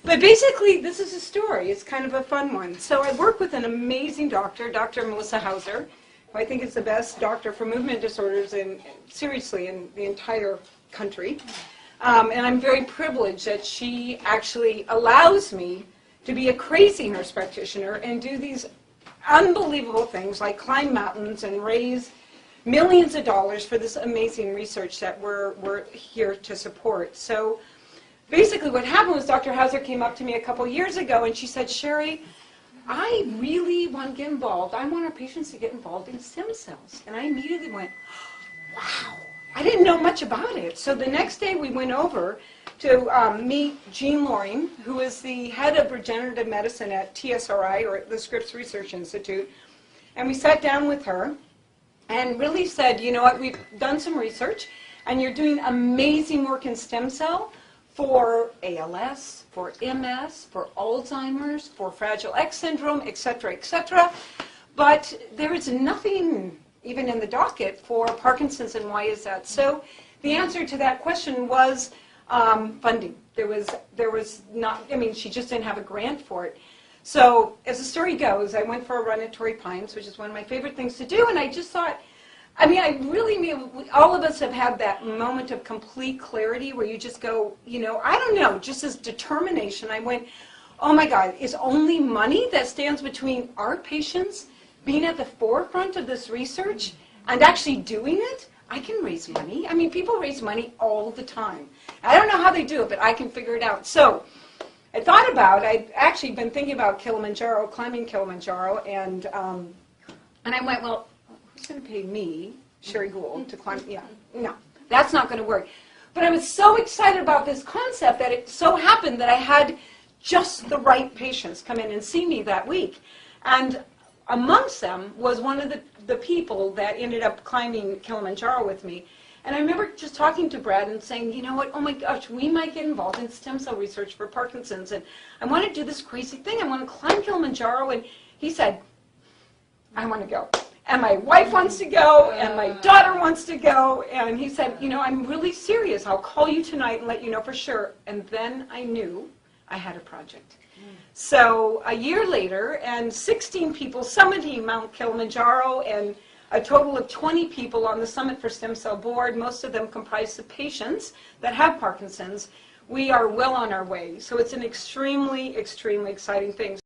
But basically, this is a story. It's kind of a fun one. So I work with an amazing doctor, Dr. Melissa Hauser, who I think is the best doctor for movement disorders seriously in the entire country. And I'm very privileged that she actually allows me to be a crazy nurse practitioner and do these unbelievable things like climb mountains and raise millions of dollars for this amazing research that we're here to support. So basically what happened was Dr. Hauser came up to me a couple years ago and she said, Sherry, I really want to get involved. I want our patients to get involved in stem cells. And I immediately went, wow, I didn't know much about it. So the next day we went over to meet Jean Loring, who is the head of regenerative medicine at TSRI, or the Scripps Research Institute. And we sat down with her and really said, you know what, we've done some research, and you're doing amazing work in stem cell for ALS, for MS, for Alzheimer's, for Fragile X syndrome, et cetera, but there is nothing even in the docket for Parkinson's, and why is that? So the answer to that question was funding. There was not, I mean, she just didn't have a grant for it. So as the story goes, I went for a run at Torrey Pines, which is one of my favorite things to do, and I just thought, I mean, I really mean, all of us have had that moment of complete clarity where you just go, you know, I don't know, just as determination. I went, oh my God, is only money that stands between our patients being at the forefront of this research and actually doing it? I can raise money. I mean, people raise money all the time. I don't know how they do it, but I can figure it out. So I thought about, I'd actually been thinking about Kilimanjaro, climbing Kilimanjaro, and I went, well, who's going to pay me, Sherry Gould, to climb? Yeah, no, that's not going to work. But I was so excited about this concept that it so happened that I had just the right patients come in and see me that week. And amongst them was one of the people that ended up climbing Kilimanjaro with me. And I remember just talking to Brad and saying, you know what, oh my gosh, we might get involved in stem cell research for Parkinson's, and I want to do this crazy thing. I want to climb Kilimanjaro. And he said, I want to go. And my wife wants to go, and my daughter wants to go. And he said, you know, I'm really serious. I'll call you tonight and let you know for sure. And then I knew I had a project. So a year later, and 16 people summiting Mount Kilimanjaro, and a total of 20 people on the Summit for Stem Cell board, most of them comprised of patients that have Parkinson's. We are well on our way. So it's an extremely, extremely exciting thing.